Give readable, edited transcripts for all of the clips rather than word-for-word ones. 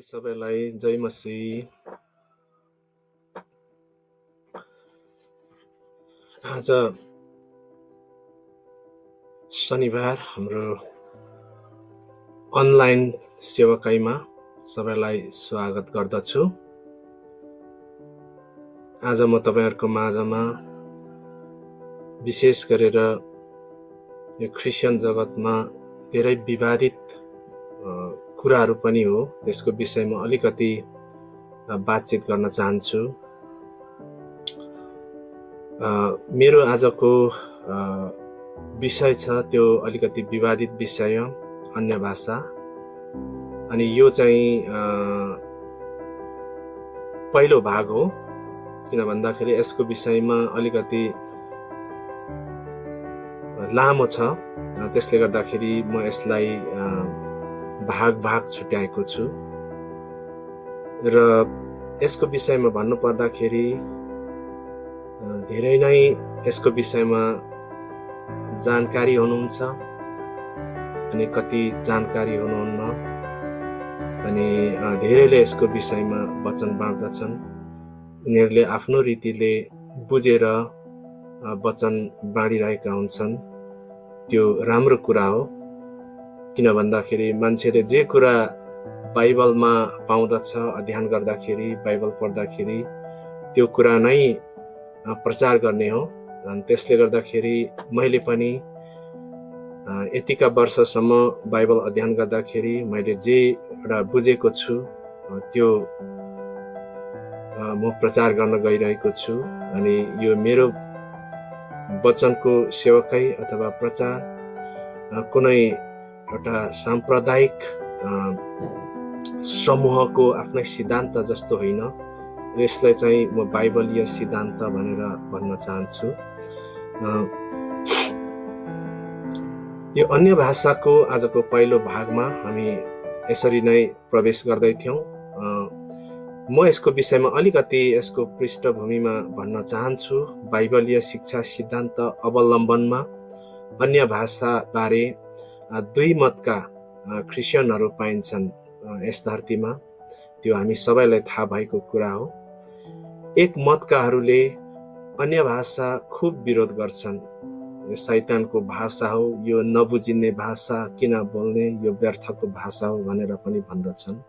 सबैलाई जय मसीह। आज शनिबार हाम्रो अनलाइन सेवाकाईमा सबैलाई स्वागत गर्दछु। आज म तपाईहरुको माझमा विशेष गरेर यो क्रिस्चियन जगतमा धेरै विवादित कुराहरू पनि हो, त्यसको विषयमा अलिकति बातचित गर्न चाहन्छु। मेरो आजको विषय छ त्यो अलिकति विवादित विषय, अन्य भाषा। अनि यो चाहिँ पहिलो भाग हो, किन भन्दाखेरि यसको विषयमा अलिकति लामो छ, त्यसले गर्दाखेरि म यसलाई भाग छुट्याएको छु। र यसको विषयमा भन्नु पर्दाखेरि धेरै नै यसको विषयमा जानकारी हुनुहुन्छ अनि कति जानकारी हुनुहुन्न, अनि धेरैले यसको विषयमा वचन बाँड्दछन्। उनीहरूले आफ्नो रीतिले बुझेर वचन बाँडिरहेका हुन्छन्। त्यो राम्रो कुरा हो, किन भन्दाखेरि मान्छेले जे कुरा बाइबलमा पाउँदछ, अध्ययन गर्दाखेरि, बाइबल पढ्दाखेरि त्यो कुरा नै प्रचार गर्ने हो। अनि त्यसले गर्दाखेरि मैले पनि यतिका वर्षसम्म बाइबल अध्ययन गर्दाखेरि मैले जे एउटा बुझेको छु त्यो म प्रचार गर्न गइरहेको छु। अनि यो मेरो वचनको सेवकाई अथवा प्रचार कुनै एउटा सांप्रदायिक समूहको आफ्नै सिद्धान्त जस्तो होइन। यसलाई चाहिँ म बाइबलीय सिद्धान्त भनेर भन्न चाहन्छु। यो अन्य भाषाको आजको पहिलो भागमा हामी यसरी नै प्रवेश गर्दै थियौं। म यसको विषयमा अलिकति यसको पृष्ठभूमिमा भन्न चाहन्छु। बाइबलीय शिक्षा सिद्धान्त अवलम्बनमा अन्य भाषा बारे दुई मतका क्रिस्चियनहरू पाइन्छन् यस धरतीमा। त्यो हामी सबैलाई थाहा भएको कुरा हो। एक मतकाहरूले अन्य भाषा खूब विरोध गर्छन्। यो शैतानको भाषा हो, यो नबुझिने भाषा, किन बोल्ने, यो व्यर्थको भाषा हो भनेर पनि भन्दछन्।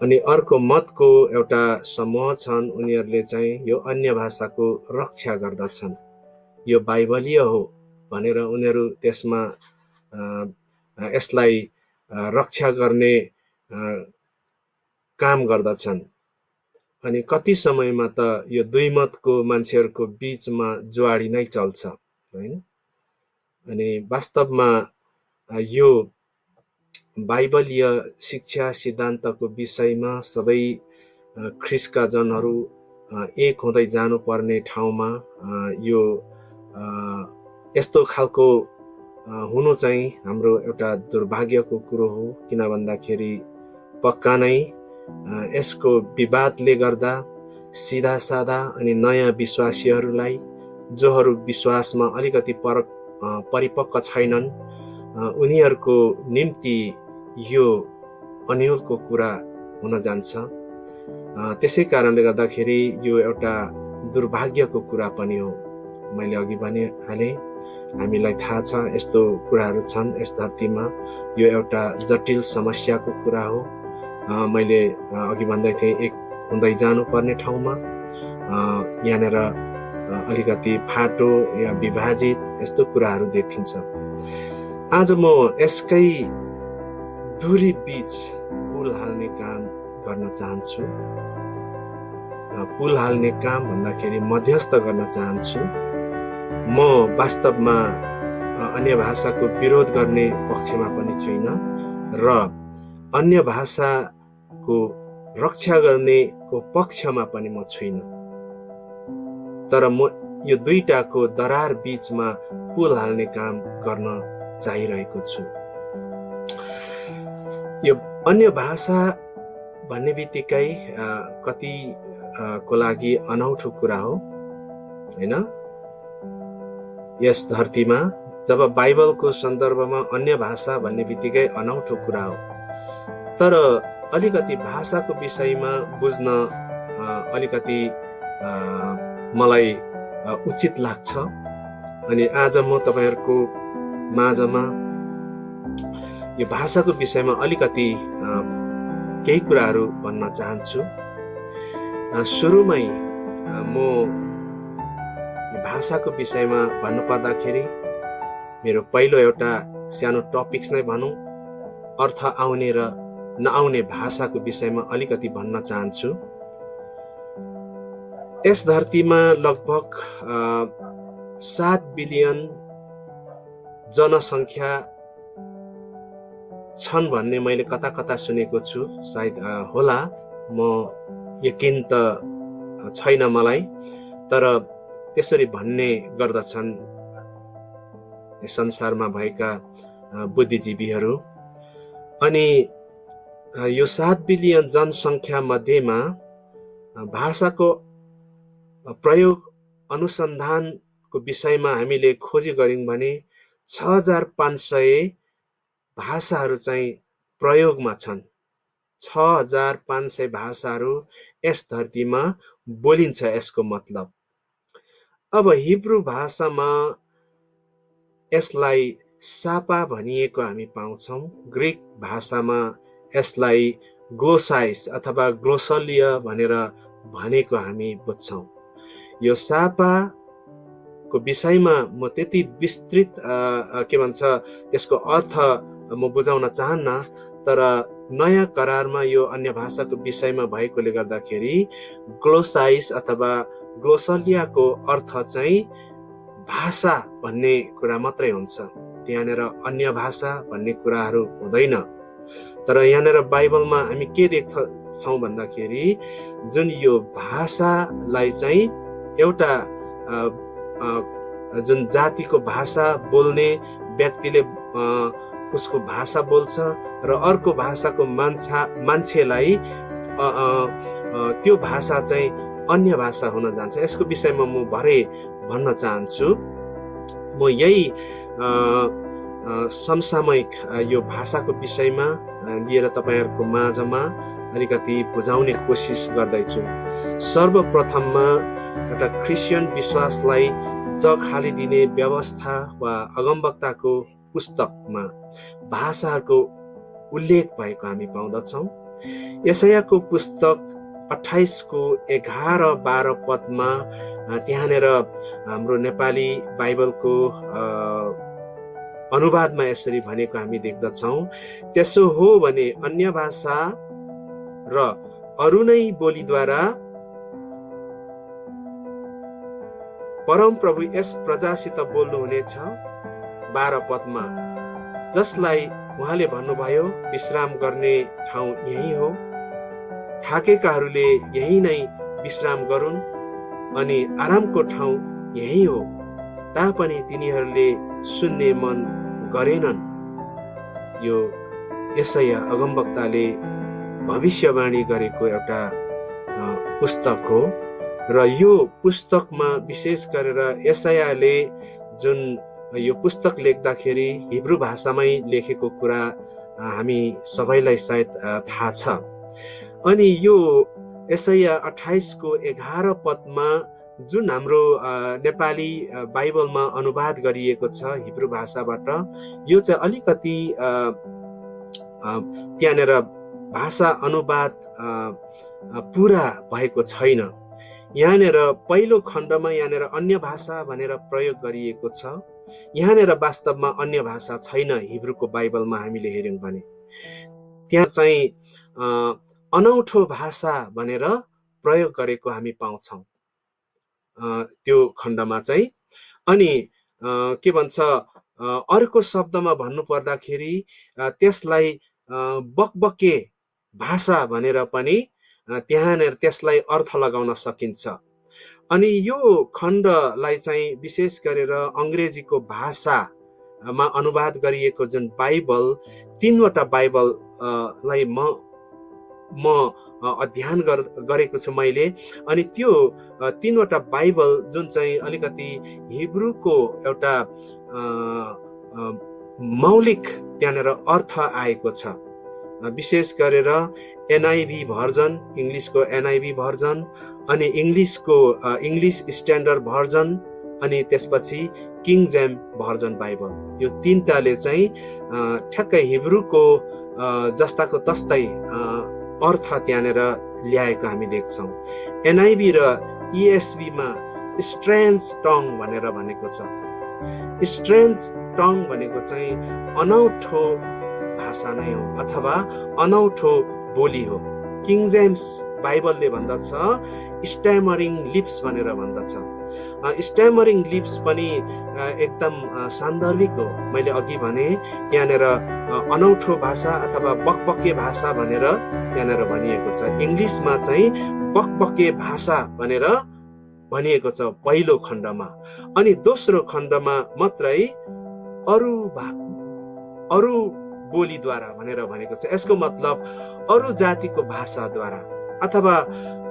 अनि अर्को मतको एउटा समूह छन्, उनीहरूले चाहिँ यो अन्य भाषाको रक्षा गर्दछन्। यो बाइबलीय हो भनेर उनीहरू त्यसमा यसलाई रक्षा गर्ने काम गर्दछन्। अनि कति समयमा त यो दुई मतको मान्छेहरूको बीचमा जुवाडी नै चल्छ, हैन? अनि वास्तवमा यो बाइबलीय शिक्षा सिद्धान्तको विषयमा सबै ख्रिस्टका जनहरू एक हुँदै जानुपर्ने ठाउँमा यो यस्तो खालको हुनु चाहिँ हाम्रो एउटा दुर्भाग्यको कुरो हो। किन भन्दाखेरि पक्का नै यसको विवादले गर्दा सिधा सादा अनि नयाँ विश्वासीहरूलाई, जोहरू विश्वासमा अलिकति परिपक्व छैनन्, उनीहरूको निम्ति यो अन्यलको कुरा हुन जान्छ। त्यसै कारणले गर्दाखेरि यो एउटा दुर्भाग्यको कुरा पनि हो। मैले अघि भनिहालेँ, हामीलाई थाहा छ यस्तो कुराहरू छन् यस धरतीमा। यो एउटा जटिल समस्याको कुरा हो। मैले अघि भन्दै थिएँ, एक हुँदै जानुपर्ने ठाउँमा यहाँनिर अलिकति फाटो या विभाजित यस्तो कुराहरू देखिन्छ। आज म यसकै दूरी बीच पुल हाल्ने काम गर्न चाहन्छु। पुल हाल्ने काम भन्दाखेरि मध्यस्थ गर्न चाहन्छु। म वास्तवमा अन्य भाषाको विरोध गर्ने पक्षमा पनि छैन र अन्य भाषाको रक्षा गर्नेको पक्षमा पनि म छैन। तर म यो दुईटाको दरार बीचमा पुल हाल्ने काम गर्न चाहिरहेको छु। यो अन्य भाषा भन्ने बित्तिकै कतिको लागि अनौठो कुरा हो, हैन? यस धरतीमा जब बाइबलको सन्दर्भमा अन्य भाषा भन्ने बित्तिकै अनौठो कुरा हो। तर अलिकति भाषाको विषयमा बुझ्न अलिकति मलाई उचित लाग्छ। अनि आज म तपाईहरुको माझमा यो भाषाको विषयमा अलिकति केही कुराहरू भन्न चाहन्छु। सुरुमै म भाषाको विषयमा भन्नु पर्दाखेरि मेरो पहिलो एउटा सानो टपिक्स नै भनौं, अर्थ आउने र नआउने भाषाको विषयमा अलिकति भन्न चाहन्छु। यस धरतीमा लगभग 7 बिलियन जनसंख्या छन् भन्ने मैले कता कता सुनेको छु, सायद होला, म यकिन त छैन मलाई, तर त्यसरी भन्ने गर्दछन् संसारमा भएका बुद्धिजीवीहरू। अनि यो 7 बिलियन जनसंख्या मध्येमा भाषाको प्रयोग अनुसन्धानको विषयमा हामीले खोजी गर्यौं भने 6500 भाषाहरू चाहिँ प्रयोगमा छन्। 6500 भाषाहरू यस धरतीमा बोलिन्छ। यसको मतलब अब हिब्रू भाषामा यसलाई सापा भनिएको हामी पाउँछौं। ग्रीक भाषामा यसलाई ग्लोसाइस अथवा ग्लोसलिया भनेर भनेको हामी बुझ्छौं। यो सापाको विषयमा म त्यति विस्तृत के भन्छ त्यसको अर्थ म बुझाउन चाहन्न, तर नयाँ करारमा यो अन्य भाषाको विषयमा भएकोले गर्दाखेरि ग्लोसाइस अथवा ग्लोसलियाको अर्थ चाहिँ भाषा भन्ने कुरा मात्रै हुन्छ। त्यहाँनेर अन्य भाषा भन्ने कुराहरू हुँदैन। तर यहाँनेर बाइबलमा हामी के देख्छौं भन्दाखेरि जुन यो भाषालाई चाहिँ एउटा जुन जातिको भाषा बोल्ने व्यक्तिले उसको भाषा बोल्छ र अर्को भाषाको मान्छेलाई त्यो भाषा चाहिँ अन्य भाषा हुन जान्छ। यसको विषयमा म भरे भन्न चाहन्छु। म यही समसामयिक यो भाषाको विषयमा लिएर तपाईहरुको माझमा अलिकति बुझाउने कोसिस गर्दैछु। सर्वप्रथममा एउटा क्रिश्चियन विश्वासलाई जग हालिदिने व्यवस्था वा अगमवक्ताको पुस्तकमा भाषाहरूको उल्लेख भएको हामी पाउँदछौं। यशायाको पुस्तक 28 को 11-12 पदमा त्यहाँनेर हाम्रो नेपाली बाइबलको अनुवादमा यसरी भनेको हामी देख्दछौं, त्यसो हो भने अन्य भाषा र अरू नै बोलीद्वारा परम प्रभु यस प्रजासित बोल्नुहुनेछ। 12 पदमा जसलाई उहाँले भन्नुभयो विश्राम गर्ने ठाउँ यही हो, थाकेकाहरूले यही नै विश्राम गरून् अनि आरामको ठाउँ यही हो, तापनि तिनीहरूले सुन्ने मन गरेनन्। यो यशाया अगमवक्ताले भविष्यवाणी गरेको एउटा पुस्तक हो र यो पुस्तकमा विशेष गरेर यशायाले जुन यो पुस्तक लेख्दाखेरि हिब्रू भाषामै लेखेको कुरा हामी सबैलाई सायद थाहा छ। अनि यो यशाया 28 को 11 पदमा जुन हाम्रो नेपाली बाइबलमा अनुवाद गरिएको छ हिब्रू भाषाबाट, यो चाहिँ अलिकति त्यहाँनेर भाषा अनुवाद पूरा भएको छैन। यहाँनेर पहिलो खण्डमा यहाँनेर अन्य भाषा भनेर प्रयोग गरिएको छ। यहाँनेर वास्तवमा अन्य भाषा छैन। हिब्रूको बाइबलमा हामीले हेर्यौं भने त्यहाँ चाहिँ अनौठो भाषा भनेर प्रयोग गरेको हामी पाउँछौं त्यो खण्डमा चाहिँ। अनि के भन्छ अर्को शब्दमा भन्नु पर्दाखेरि त्यसलाई बकबके भाषा भनेर पनि त्यहाँनेर त्यसलाई अर्थ लगाउन सकिन्छ। अनि यो खण्डलाई चाहिँ विशेष गरेर अंग्रेजीको भाषामा अनुवाद गरिएको जुन बाइबल, 3वटा बाइबललाई म अध्ययन गरेको छु मैले। अनि त्यो 3वटा बाइबल जुन चाहिँ अलिकति हिब्रूको एउटा मौलिक त्यहाँनेर अर्थ आएको छ। विशेष गरेर एनआईभी भर्जन, इङ्ग्लिसको एनआईभी भर्जन, अनि इङ्ग्लिस स्ट्यान्डर्ड भर्जन, अनि त्यसपछि किङ जेम्स भर्जन बाइबल, यो तीनटाले चाहिँ ठ्याक्कै हिब्रूको जस्ताको तस्तै अर्थ त्यहाँनिर ल्याएको हामी देख्छौँ। एनआईभी र इएसबीमा स्ट्रेन्ज टङ भनेर भनेको छ। स्ट्रेन्ज टङ भनेको चाहिँ अनौठो भाषा नै हो अथवा अनौठो बोली हो। किङ जेम्स बाइबलले भन्दछ स्ट्यामरिङ लिप्स भनेर भन्दछ। स्ट्यामरिङ लिप्स पनि एकदम सान्दर्भिक हो। मैले अघि भने यहाँनिर अनौठो भाषा अथवा बकबके भाषा भनेर यहाँनिर भनिएको छ। इङ्ग्लिसमा चाहिँ बकबके भाषा भनेर भनिएको छ पहिलो खण्डमा, अनि दोस्रो खण्डमा मात्रै अरू बोलीद्वारा भनेर भनेको छ। यसको मतलब अरू जातिको भाषाद्वारा अथवा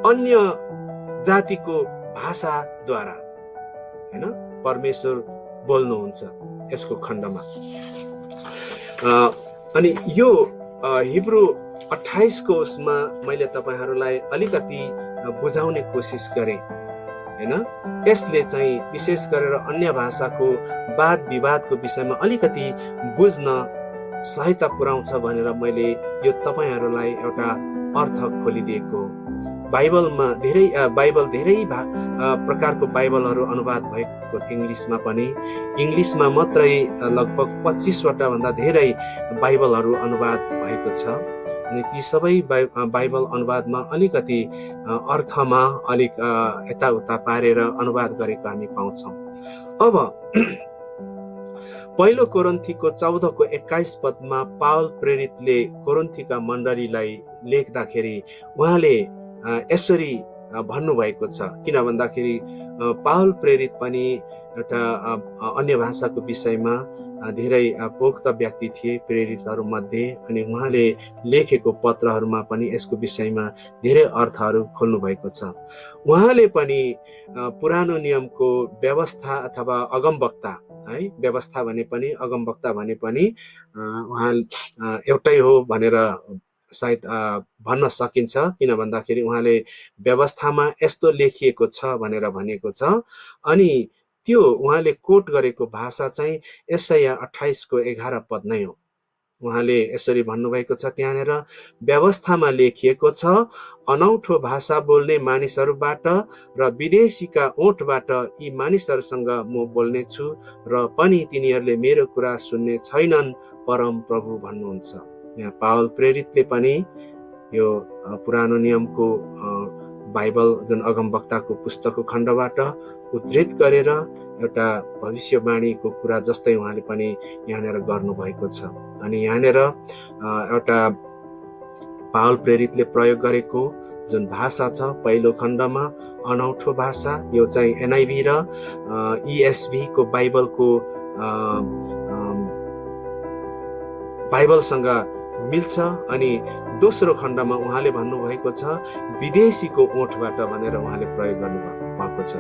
अन्य जातिको भाषाद्वारा हैन परमेश्वर बोल्नुहुन्छ यसको खण्डमा। अनि यो हिब्रू 28 को उसमा मैले तपाईहरूलाई अलिकति बुझाउने कोसिस गरेँ हैन। यसले चाहिँ विशेष गरेर अन्य भाषाको वाद विवादको विषयमा अलिकति बुझ्न सहायता पुर्याउँछ भनेर मैले यो तपाईहरूलाई एउटा अर्थ खोलिदिएको। बाइबल धेरै प्रकारको बाइबलहरू अनुवाद भएको इङ्ग्लिसमा पनि, इङ्ग्लिसमा मात्रै लगभग 25 वटा भन्दा धेरै बाइबलहरू अनुवाद भएको छ। अनि ती सबै बाइबल अनुवादमा अलिकति अर्थमा अलिक यताउता पारेर अनुवाद गरेको हामी पाउँछौँ। अब पहिलो कोरिन्थीको 14 को 21 पदमा पावल प्रेरितले कोरिन्थीका मण्डलीलाई लेख्दाखेरि उहाँले यसरी भन्नुभएको छ। किन भन्दाखेरि पावल प्रेरित पनि एउटा अन्य भाषाको विषयमा धेरै पोख्त व्यक्ति थिए प्रेरितहरू मध्ये, अनि उहाँले लेखेको पत्रहरूमा पनि यसको विषयमा धेरै अर्थहरू खोल्नु भएको छ। उहाँले पनि पुरानो नियमको व्यवस्था अथवा अगमवक्ता है, व्यवस्था भने पनि अगमवक्ता भने पनि उहाँ एउटै हो भनेर सायद भन्न सकिन्छ। किन भन्दाखेरि उहाँले व्यवस्थामा यस्तो लेखिएको छ भनेर भनेको छ। अनि त्यो उहाँले कोट गरेको भाषा चाहिँ यशाया 28 को 11 पद नै हो। उहाँले यसरी भन्नुभएको छ त्यहाँनिर, व्यवस्थामा लेखिएको छ, अनौठो भाषा बोल्ने मानिसहरूबाट र विदेशीका ओठबाट यी मानिसहरूसँग म बोल्नेछु र पनि तिनीहरूले मेरो कुरा सुन्ने छैनन्, परम प्रभु भन्नुहुन्छ। यहाँ पावल प्रेरितले पनि यो पुरानो नियमको बाइबल जुन अगमवक्ताको पुस्तकको खण्डबाट उद्धृत गरेर एउटा भविष्यवाणीको कुरा जस्तै उहाँले पनि यहाँनिर गर्नुभएको छ। अनि यहाँनिर एउटा पावल प्रेरितले प्रयोग गरेको जुन भाषा छ पहिलो खण्डमा अनौठो भाषा, यो चाहिँ एनआईभी र इएसभी को बाइबलसँग मिल्छ। अनि दोस्रो खण्डमा उहाँले भन्नुभएको छ विदेशीको ओठबाट भनेर उहाँले प्रयोग गर्नु भएको छ।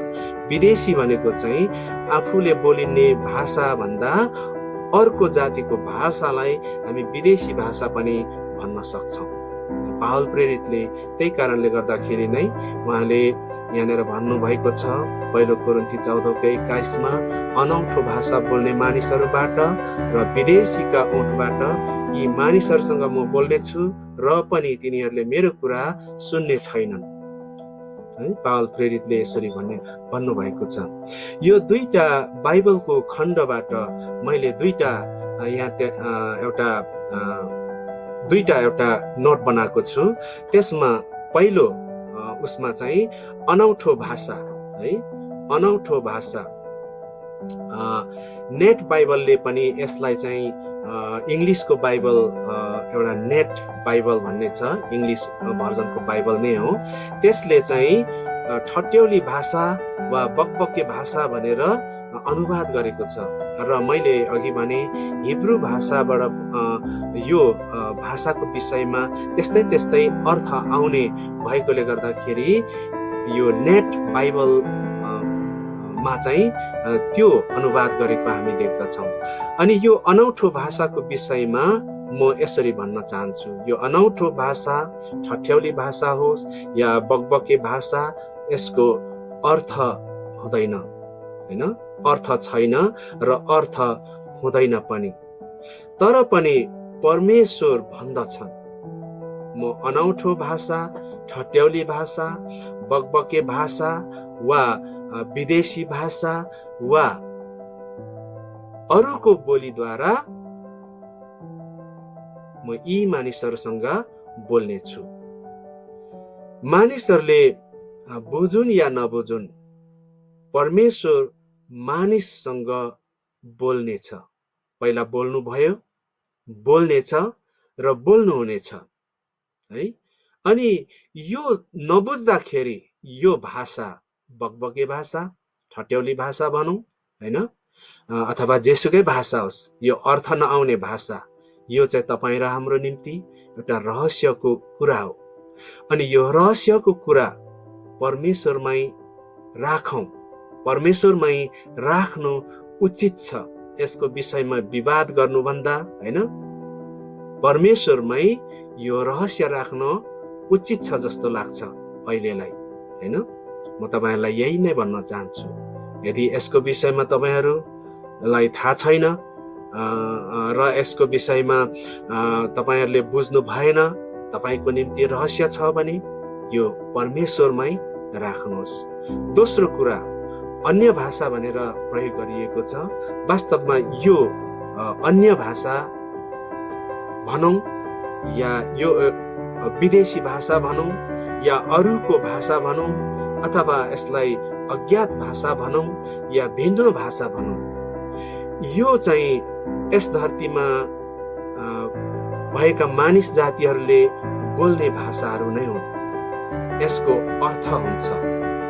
विदेशी भनेको चाहिँ आफूले बोलिने भाषा भन्दा अर्को जातिको भाषालाई हामी विदेशी भाषा पनि भन्न सक्छौँ। पावल प्रेरितले त्यही कारणले गर्दाखेरि नै उहाँले यहाँनिर भन्नुभएको छ पहिलो कोरिन्थी 14 को 21 मा, अनौठो भाषा बोल्ने मानिसहरूबाट र विदेशीका ओठबाट यी मानिसहरूसँग म बोल्नेछु र पनि तिनीहरूले मेरो कुरा सुन्ने छैनन्। पावल प्रेरितले यसरी भन्नुभएको छ। यो दुईटा बाइबलको खण्डबाट मैले दुईटा नोट बनाएको छु। त्यसमा पहिलो उसमा चाहिँ अनौठो भाषा है, अनौठो भाषा। नेट बाइबलले पनि यसलाई चाहिँ इङ्ग्लिसको बाइबल एउटा नेट बाइबल भन्ने छ, इङ्ग्लिस भर्जनको बाइबल नै हो। त्यसले चाहिँ ठट्यौली भाषा वा बकबके भाषा भनेर अनुवाद गरेको छ। र मैले अघि भने हिब्रू भाषाबाट यो भाषाको विषयमा त्यस्तै अर्थ आउने भएकोले गर्दाखेरि यो नेट बाइबल मा चाहिँ त्यो अनुवाद गरेको हामी देख्दछौँ। अनि यो अनौठो भाषाको विषयमा म यसरी भन्न चाहन्छु, यो अनौठो भाषा, ठट्यौली भाषा होस् या बकबके भाषा, यसको अर्थ हुँदैन, हैन, अर्थ छैन र अर्थ हुँदैन पनि। तर पनि परमेश्वर भन्दछन्, म अनौठो भाषा, ठट्यौली भाषा, बकबके भाषा वा विदेशी भाषा वा अरूको बोलीद्वारा म यी मानिसहरूसँग बोल्नेछु। मानिसहरूले बुझुन् या नबुझुन्, परमेश्वर मानिससँग बोल्नेछ। पहिला बोल्नुभयो, बोल्नेछ र बोल्नुहुनेछ है। अनि यो नबुझ्दाखेरि यो भाषा, बकबके भाषा, ठट्यौली भाषा भनौँ हैन, अथवा जेसुकै भाषा होस्, यो अर्थ नआउने भाषा, यो चाहिँ तपाईँ र हाम्रो निम्ति एउटा रहस्यको कुरा हो। अनि यो रहस्यको कुरा परमेश्वरमै राखौँ, परमेश्वरमै राख्नु उचित छ। यसको विषयमा विवाद गर्नुभन्दा हैन, परमेश्वरमै यो रहस्य राख्न उचित छ जस्तो लाग्छ अहिलेलाई, हैन। म तपाईहरुलाई यही नै भन्न चाहन्छु। यदि यसको विषयमा तपाईहरुलाई थाहा छैन र यसको विषयमा तपाईहरुले बुझ्नु भएन, तपाईको निम्ति रहस्य छ भने यो परमेश्वरमै राख्नुहोस्। दोस्रो कुरा, अन्य भाषा भनेर प्रयोग गरिएको छ। वास्तवमा यो अन्य भाषा भनौं या यो विदेशी भाषा भनौं या अरूको भाषा भनौं अथवा यसलाई अज्ञात भाषा भनौं या भिन्न भाषा भनौं, यो चाहिँ यस धरतीमा भएका मानिस जातिहरूले बोल्ने भाषाहरू नै हुन्। यसको अर्थ हुन्छ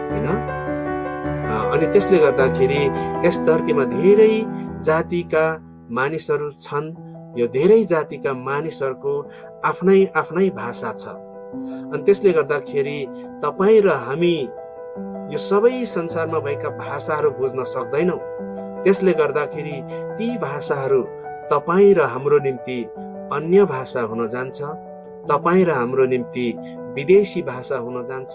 हैन। अनि त्यसले गर्दाखेरि यस धरतीमा धेरै जातिका मानिसहरू छन्। यो धेरै जातिका मानिसहरूको आफ्नै आफ्नै भाषा छ। अनि त्यसले गर्दाखेरि तपाई र हामी यो सबै संसारमा भएका भाषाहरू बुझ्न सक्दैनौं। त्यसले गर्दाखेरि ती भाषाहरू तपाई र हाम्रो निम्ति अन्य भाषा हुन जान्छ। तपाई र हाम्रो निम्ति विदेशी भाषा हुन जान्छ।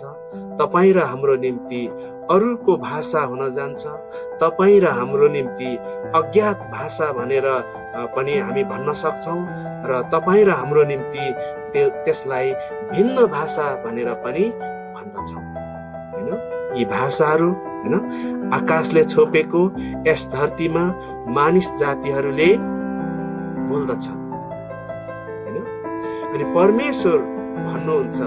तपाई र हाम्रो निम्ति अरूको भाषा हुन जान्छ। तपाई र हाम्रो निम्ति अज्ञात भाषा भनेर पनि हामी भन्न सक्छौं र तपाई र हाम्रो निम्ति त्यसलाई भिन्न भाषा भनेर पनि भन्दछौं हैन। यी भाषाहरू हैन आकाशले छोपेको यस धरतीमा मानिस जातिहरूले बोल्दछन् हैन। अनि परमेश्वर भन्नुहुन्छ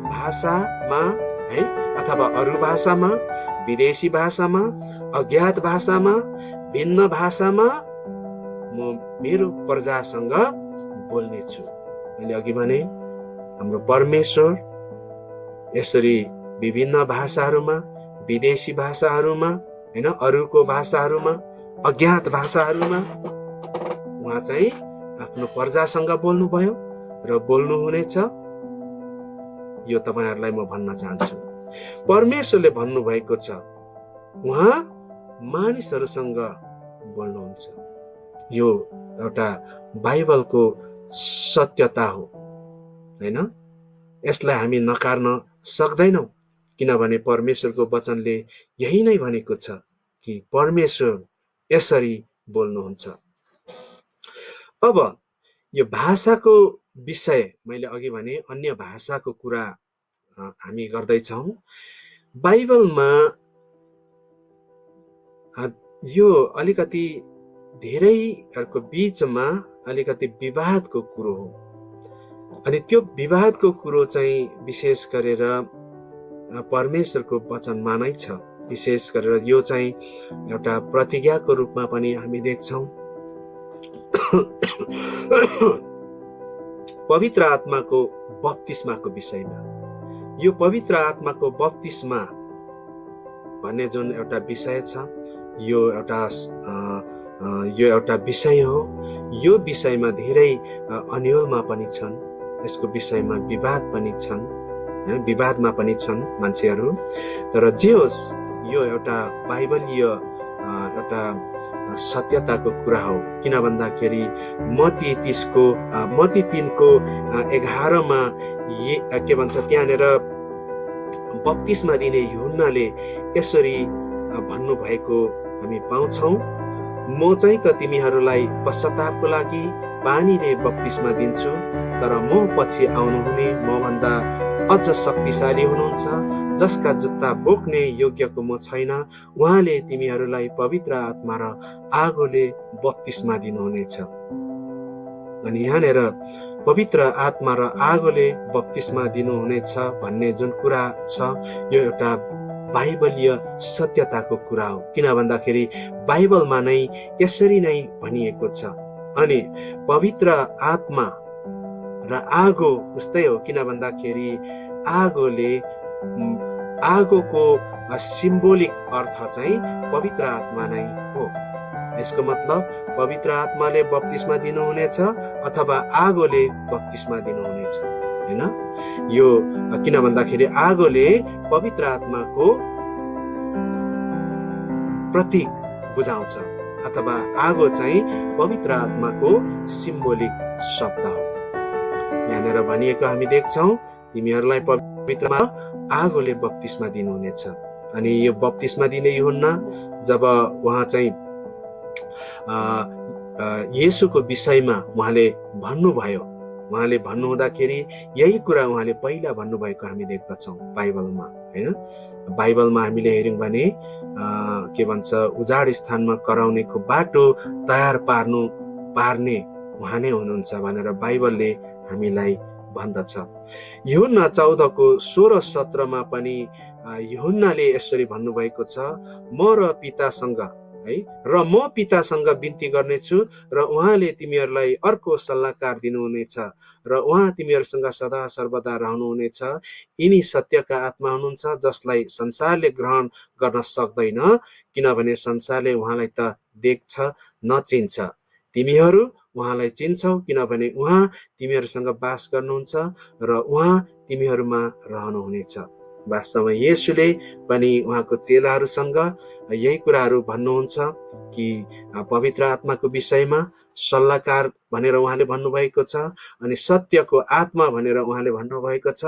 भाषामा है अथवा अरू भाषामा, विदेशी भाषामा, अज्ञात भाषामा, भिन्न भाषामा म मेरो प्रजासँग बोल्ने छु। मैले अघि भने हाम्रो परमेश्वर यसरी विभिन्न भाषाहरूमा, विदेशी भाषाहरूमा हैन, अरूको भाषाहरूमा, अज्ञात भाषाहरूमा उहाँ चाहिँ आफ्नो प्रजासँग बोल्नुभयो र बोल्नुहुनेछ। यो तपाईहरुलाई म भन्न चाहन्छु। परमेश्वरले भन्नुभएको छ उहाँ मानिसहरूसँग बोल्नुहुन्छ। यो एउटा बाइबलको सत्यता हो हैन। यसलाई हामी नकार्न सक्दैनौं, किनभने परमेश्वरको वचनले यही नै भनेको छ कि परमेश्वर यसरी बोल्नुहुन्छ। अब यो भाषाको विषय मैले अघि भने अन्य भाषाको कुरा हामी गर्दैछौं। बाइबलमा यो अलिकति धेरैहरुको बीचमा अलिकति विवादको कुरो हो। अनि त्यो विवादको कुरो चाहिँ विशेष गरेर परमेश्वरको वचनमा नै छ। विशेष गरेर यो चाहिँ एउटा प्रतिज्ञाको रूपमा पनि हामी देख्छौं। पवित्र आत्माको बप्तिस्माको विषयमा, यो पवित्र आत्माको बप्तिस्मा भन्ने जुन एउटा विषय छ, यो एउटा विषय हो। यो विषयमा धेरै अन्योलमा पनि छन्। यसको विषयमा विवाद पनि छन्, विवादमा पनि छन् मान्छेहरू। तर जे होस्, यो एउटा बाइबलीय एउटा सत्यताको कुरा हो। किन भन्दाखेरि मत्ती 3को 11मा के भन्छ, त्यहाँनिर बप्तिस्मा दिने यूहन्नाले यसरी भन्नुभएको हामी पाउँछौँ, म चाहिँ त तिमीहरूलाई पश्चातापको लागि पानीले बप्तिस्मा दिन्छु, तर म पछि आउनुहुने मभन्दा अझ शक्तिशाली हुनुहुन्छ, जसका जुत्ता बोक्ने योग्यको म छैन। उहाँले तिमीहरूलाई पवित्र आत्मा र आगोले बप्तिस्मा दिनुहुनेछ। अनि यहाँनिर पवित्र आत्मा र आगोले बप्तिस्मा दिनुहुनेछ भन्ने जुन कुरा छ, यो एउटा बाइबलीय सत्यताको कुरा हो। किन भन्दाखेरि बाइबलमा नै यसरी नै भनिएको छ। अनि पवित्र आत्मा र आगो उस्तै हो। किन भन्दाखेरि आगोको सिम्बोलिक अर्थ चाहिँ पवित्र आत्मा नै हो। यसको मतलब पवित्र आत्माले बप्तिस्मा दिनुहुनेछ अथवा आगोले बप्तिस्मा दिनुहुनेछ, हैन? यो किन भन्दाखेरि आगोले पवित्र आत्माको प्रतीक बुझाउँछ अथवा आगो चाहिँ पवित्र आत्माको सिम्बोलिक शब्द हो। यहाँनिर भनिएको हामी देख्छौँ, तिमीहरूलाई पवित्रमा आगोले बप्तिस्मा दिनुहुनेछ। अनि यो बप्तिस्मा दिने यूहन्ना जब उहाँ चाहिँ येशूको विषयमा उहाँले भन्नुहुँदाखेरि यही कुरा उहाँले पहिला भन्नुभएको हामी देख्दछौँ बाइबलमा, हैन? बाइबलमा हामीले हेर्यौँ भने के भन्छ, उजाड स्थानमा कराउनेको बाटो तयार पार्ने उहाँ नै हुनुहुन्छ भनेर बाइबलले हामीलाई भन्दछ। यूहन्ना 14:16-17 पनि यूहन्नाले यसरी भन्नुभएको छ, म पितासँग बिन्ती गर्नेछु र उहाँले तिमीहरूलाई अर्को सल्लाहकार दिनुहुनेछ र उहाँ तिमीहरूसँग सदा सर्वदा रहनुहुनेछ। यिनी सत्यका आत्मा हुनुहुन्छ, जसलाई संसारले ग्रहण गर्न सक्दैन, किनभने संसारले उहाँलाई त देख्छ नचिन्छ। तिमीहरू उहाँलाई चिन्छौ, किनभने उहाँ तिमीहरूसँग बास गर्नुहुन्छ र उहाँ तिमीहरूमा रहनुहुनेछ। वास्तवमा येशूले पनि उहाँको चेलाहरूसँग यही कुराहरू भन्नुहुन्छ कि पवित्र आत्माको विषयमा सल्लाहकार भनेर उहाँले भन्नुभएको छ, अनि सत्यको आत्मा भनेर उहाँले भन्नुभएको छ।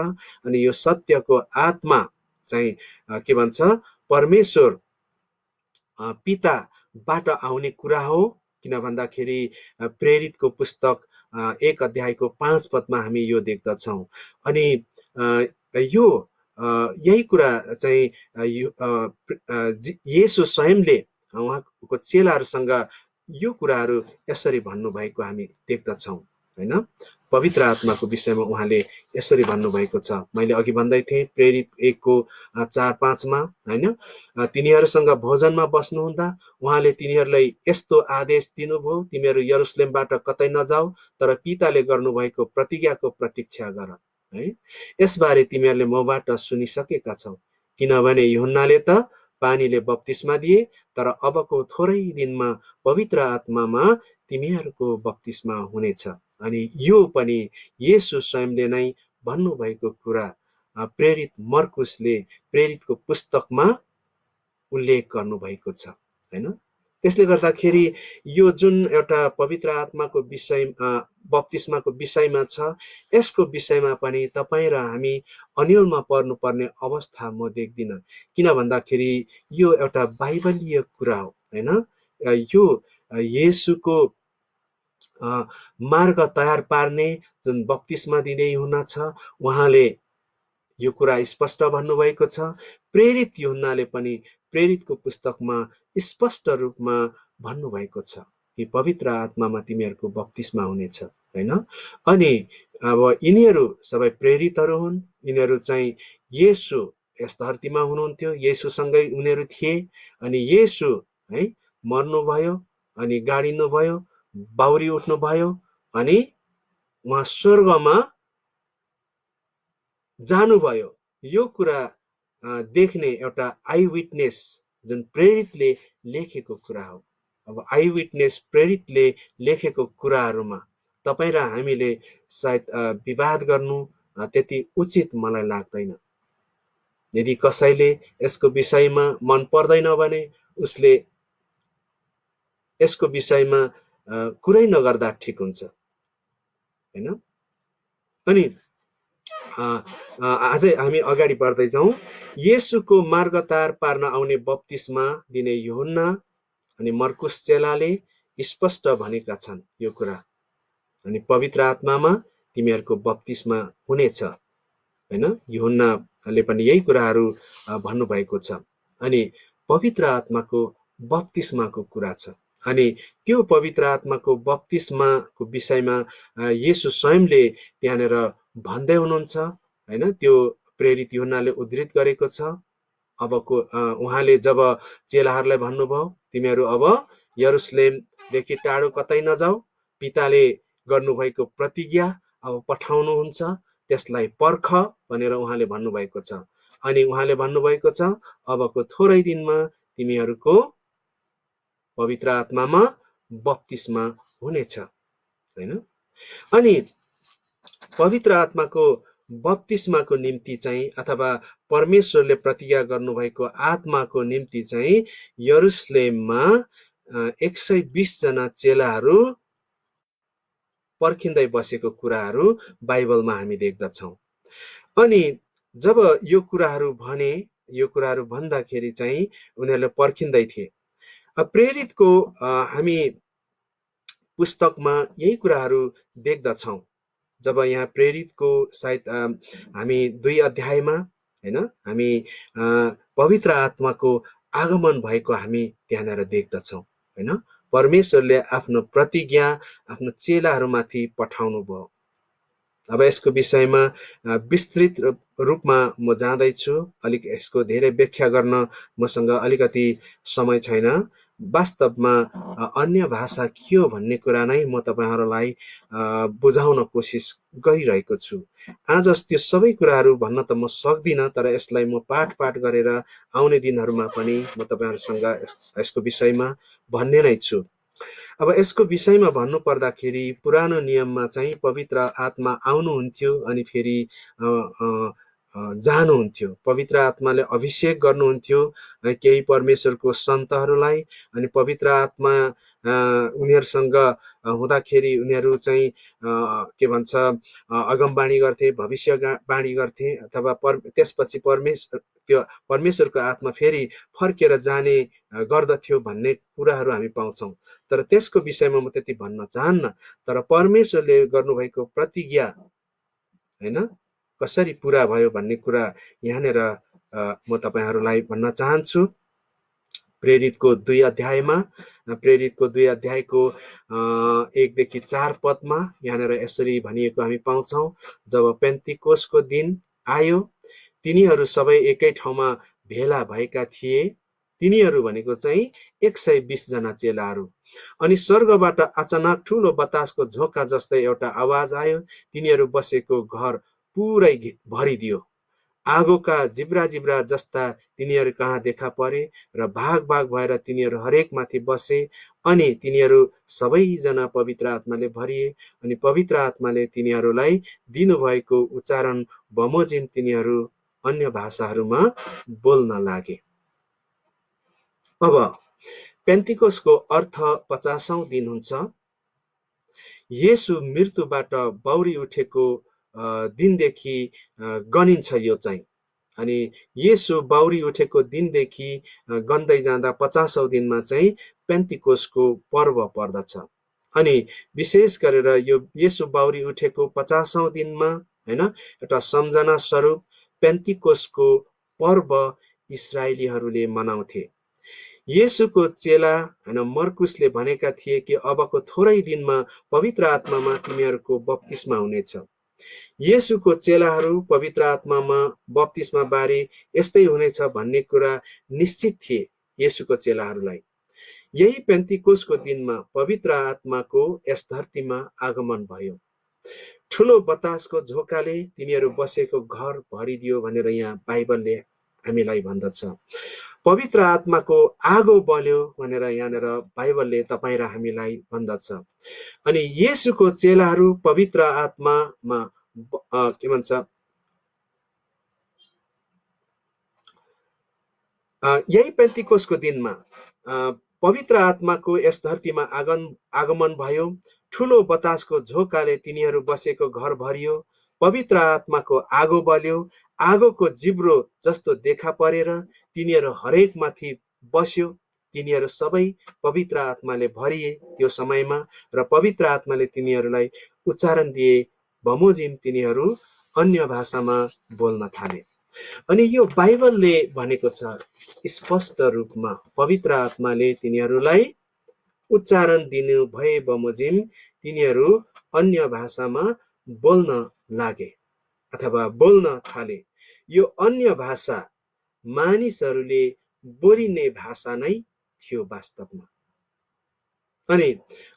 अनि यो सत्यको आत्मा चाहिँ के भन्छ, परमेश्वर पिताबाट आउने कुरा हो। किन भन्दाखेरि प्रेरितको पुस्तक 1:5 हामी यो देख्दछौँ। अनि यो यही कुरा चाहिँ येशू स्वयंले उहाँको चेलाहरूसँग यो कुराहरू यसरी भन्नुभएको हामी देख्दछौँ, हैन? पवित्र आत्माको विषयमा उहाँले यसरी भन्नुभएको छ। मैले अघि भन्दै थिएँ प्रेरित 1:4-5 हैन, तिनीहरूसँग भोजनमा बस्नुहुँदा उहाँले तिनीहरूलाई यस्तो आदेश दिनुभयो, तिमीहरू यरुशलेमबाट कतै नजाऊ, तर पिताले गर्नुभएको प्रतिज्ञाको प्रतीक्षा गर, है? यसबारे तिमीहरूले मबाट सुनिसकेका छौ, किनभने यूहन्नाले त पानीले बप्तिस्मा दिए, तर अबको थोरै दिनमा पवित्र आत्मामा तिमीहरूको बप्तिस्मा हुनेछ। अनि यो पनि येशू स्वयंले नै भन्नुभएको कुरा प्रेरित मर्कुसले प्रेरितको पुस्तकमा उल्लेख गर्नुभएको छ, हैन? त्यसले गर्दाखेरि यो जुन एउटा पवित्र आत्माको विषय बप्तिस्माको विषयमा छ, यसको विषयमा पनि तपाईँ र हामी अन्यलमा पर्नुपर्ने अवस्था म देख्दिनँ। किन भन्दाखेरि यो एउटा बाइबलीय कुरा हो, हैन? यो येशूको मार्ग तयार पार्ने जुन बप्तिस्मा दिने यूहन्ना छ, उहाँले यो कुरा स्पष्ट भन्नुभएको छ। प्रेरित यूहन्नाले पनि प्रेरितको पुस्तकमा स्पष्ट रूपमा भन्नुभएको छ कि पवित्र आत्मामा तिमीहरूको बप्तिस्मा हुनेछ, हैन? अनि अब यिनीहरू सबै प्रेरितहरू हुन्। यिनीहरू चाहिँ येशू यस धरतीमा हुनुहुन्थ्यो, येशूसँगै उनीहरू थिए। अनि येशू है मर्नुभयो, अनि गाडिनुभयो, बाउरी उठ्नुभयो, अनि उहाँ स्वर्गमा जानुभयो। यो कुरा देख्ने एउटा आई विटनेस जुन प्रेरितले लेखेको कुरा हो। अब आई विटनेस प्रेरितले लेखेको कुराहरूमा तपाईँ र हामीले सायद विवाद गर्नु त्यति उचित मलाई लाग्दैन। यदि कसैले यसको विषयमा मन पर्दैन भने उसले यसको विषयमा कुरै नगर्दा ठिक हुन्छ, हैन? अनि अझै हामी अगाडि बढ्दै जाउँ। येशूको मार्गतार पार्न आउने बप्तिस्मा दिने यूहन्ना अनि मर्कुस चेलाले स्पष्ट भनेका छन् यो कुरा। अनि पवित्र आत्मामा तिमीहरूको बप्तिस्मा हुनेछ, हैन? यूहन्नाले पनि यही कुराहरू भन्नुभएको छ। अनि पवित्र आत्माको बप्तिस्माको कुरा छ। अनि त्यो पवित्र आत्माको बप्तिस्माको विषयमा येशू स्वयंले त्यहाँनिर भन्दै हुनुहुन्छ, हैन? त्यो प्रेरित यूहन्नाले उद्धृत गरेको छ। अबको उहाँले जब चेलाहरूलाई भन्नुभयो, तिमीहरू अब यरुशलेमदेखि टाढो कतै नजाऊ, पिताले गर्नुभएको प्रतिज्ञा अब पठाउनुहुन्छ, त्यसलाई पर्ख भनेर उहाँले भन्नुभएको छ। अनि उहाँले भन्नुभएको छ, अबको थोरै दिनमा तिमीहरूको पवित्र आत्मामा बप्तिस्मा हुनेछ, हैन? अनि पवित्र आत्माको बप्तिस्माको निम्ति चाहिँ अथवा परमेश्वरले प्रतिज्ञा गर्नुभएको आत्माको निम्ति चाहिँ यरुशलेममा 120 जना चेलाहरू पर्खिँदै बसेको कुराहरू बाइबलमा हामी देख्दछौँ। अनि जब यो कुराहरू भने, यो कुराहरू भन्दाखेरि चाहिँ उनीहरूले पर्खिँदै थिए। प्रेरितको हामी पुस्तकमा यही कुराहरू देख्दछौँ। जब यहाँ प्रेरितको सायद हामी 2 अध्यायमा, हैन, हामी पवित्र आत्माको आगमन भएको हामी त्यहाँनिर देख्दछौँ, हैन? परमेश्वरले आफ्नो प्रतिज्ञा आफ्नो चेलाहरूमाथि पठाउनु भयो। अब यसको विषयमा विस्तृत रूपमा म जाँदैछु। अलिक यसको धेरै व्याख्या गर्न मसँग अलिकति समय छैन। वास्तवमा अन्य भाषा के हो भन्ने कुरा नै म तपाईहरुलाई बुझाउन कोसिस गरिरहेको छु। आज त्यो सबै कुराहरू भन्न त म सक्दिनँ, तर यसलाई म पाठ गरेर आउने दिनहरूमा पनि म तपाईहरुसँग यसको विषयमा भन्ने नै छु। अब यसको विषयमा भन्नु पर्दाखेरि पुरानो नियममा चाहिँ पवित्र आत्मा आउनुहुन्थ्यो अनि फेरि जानुहुन्थ्यो। पवित्र आत्माले अभिषेक गर्नुहुन्थ्यो केही परमेश्वरको सन्तहरूलाई, अनि पवित्र आत्मा उनीहरुसँग हुँदाखेरि उनीहरु चाहिँ के भन्छ अगमबाणी गर्थे, भविष्यवाणी गर्थे, अथवा त्यसपछि परमेश्वरको आत्मा फेरि फर्केर जाने गर्दथ्यो भन्ने कुराहरू हामी पाउँछौं। तर त्यसको विषयमा म त्यति भन्न चाहन्न। तर परमेश्वरले गर्नुभएको प्रतिज्ञा, हैन, कसरी पूरा भयो भन्ने कुरा यहाँनिर म तपाईहरुलाई भन्न चाहन्छु। प्रेरितको 2 अध्यायमा, प्रेरितको 2 अध्यायको 1 देखि 4 पदमा यहाँनिर यसरी भनिएको हामी पाउँछौं। जब पेन्तिकोसको दिन आयो, तिनीहरू सबै एकै ठाउँमा भेला भएका थिए। तिनीहरू भनेको चाहिँ 120 जना चेलाहरू। अनि स्वर्गबाट अचानक ठूलो बतासको झोका जस्तै एउटा आवाज आयो। तिनीहरू बसेको घर पुरै भरिदियो। आगोका जिब्रा जस्ता तिनीहरू कहाँ देखा परे र भाग भएर तिनीहरू हरेक माथि बसे। अनि तिनीहरू सबैजना पवित्र आत्माले भरिए अनि पवित्र आत्माले तिनीहरूलाई दिनुभएको उच्चारण बमोजिम तिनीहरू अन्य भाषाहरूमा बोल्न लागे। अब पेन्तिकोसको अर्थ 50औं दिन हुन्छ। येशू मृत्युबाट बाउरी उठेको दिनदेखि गनिन्छ यो चाहिँ। अनि येशू बाउरी उठेको दिनदेखि गन्दै जाँदा 50औं दिनमा चाहिँ पेन्तिकोसको पर्व पर्दछ। अनि विशेष गरेर यो येशू बाउरी उठेको 50औं दिनमा, हैन, एउटा सम्झना स्वरूप पेन्तिकोसको पर्व इस्राएलीहरूले मनाउँथे। येशूको चेला हैन मर्कुसले भनेका थिए कि अबको थोरै दिनमा पवित्र आत्मामा तिमीहरूको बप्तिस्मा हुनेछ। येशूको चेलाहरू पवित्र आत्मामा बप्तिस्मा बारे यस्तै हुनेछ भन्ने कुरा निश्चित थिए येशूको चेलाहरूलाई। यही पेन्तिकोसको दिनमा पवित्र आत्माको यस धरतीमा आगमन भयो। ठूलो बतासको झोकाले तिनीहरू बसेको घर भरिदियो भनेर यहाँ बाइबलले हामीलाई भन्दछ। पवित्र आत्माको आगो बल्यो भनेर यहाँनिर बाइबलले तपाईं र हामीलाई भन्दछ। अनि येशूको चेलाहरू पवित्र आत्मामा के भन्छ यही पेन्तिकोसको दिनमा पवित्र आत्माको यस धरतीमा आगमन भयो। ठूलो बतासको झोक्काले तिनीहरू बसेको घर भरियो। पवित्र आत्माको आगो बल्यो। आगोको जिब्रो जस्तो देखा परेर तिनीहरू हरेकमाथि बस्यो। तिनीहरू सबै पवित्र आत्माले भरिए त्यो समयमा, र पवित्र आत्माले तिनीहरूलाई उच्चारण दिए बमोजिम तिनीहरू अन्य भाषामा बोल्न थाले। अनि यो बाइबलले भनेको छ स्पष्ट रूपमा, पवित्र आत्माले तिनीहरूलाई उच्चारण दिनु भए बमोजिम तिनीहरू अन्य भाषामा बोल्न लागे अथवा बोल्न थाले। यो अन्य भाषा मानिसहरूले बोलिने भाषा नै थियो वास्तवमा। अनि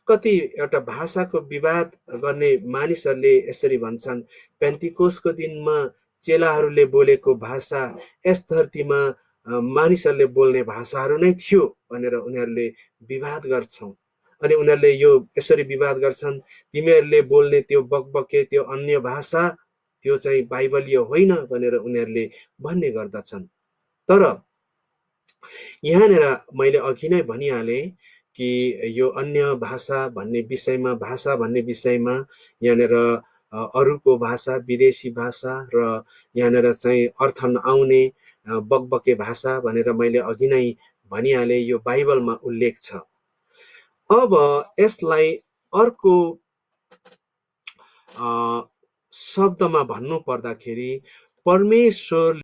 कति एउटा भाषाको विवाद गर्ने मानिसहरूले यसरी भन्छन्, पेन्टिकोसको दिनमा चेलाहरूले बोलेको भाषा यस धरतीमा मानिसहरूले बोल्ने भाषाहरू नै थियो भनेर उनीहरूले विवाद गर्छन्। अनि उनीहरूले यो यसरी विवाद गर्छन्, तिमीहरूले बोल्ने त्यो बकबके त्यो अन्य भाषा त्यो चाहिँ बाइबलीय होइन भनेर उनीहरूले भन्ने गर्दछन्। तर यहाँनिर मैले अघि नै भनिहालेँ कि यो अन्य भाषा भन्ने विषयमा यहाँनिर अरूको भाषा, विदेशी भाषा र यहाँनिर चाहिँ अर्थ नआउने बकबके भाषा भनेर मैले अघि नै भनिहालेँ, यो बाइबलमा उल्लेख छ। अब यसलाई अर्को शब्दमा भन्नु पर्दाखेरि परमेश्वर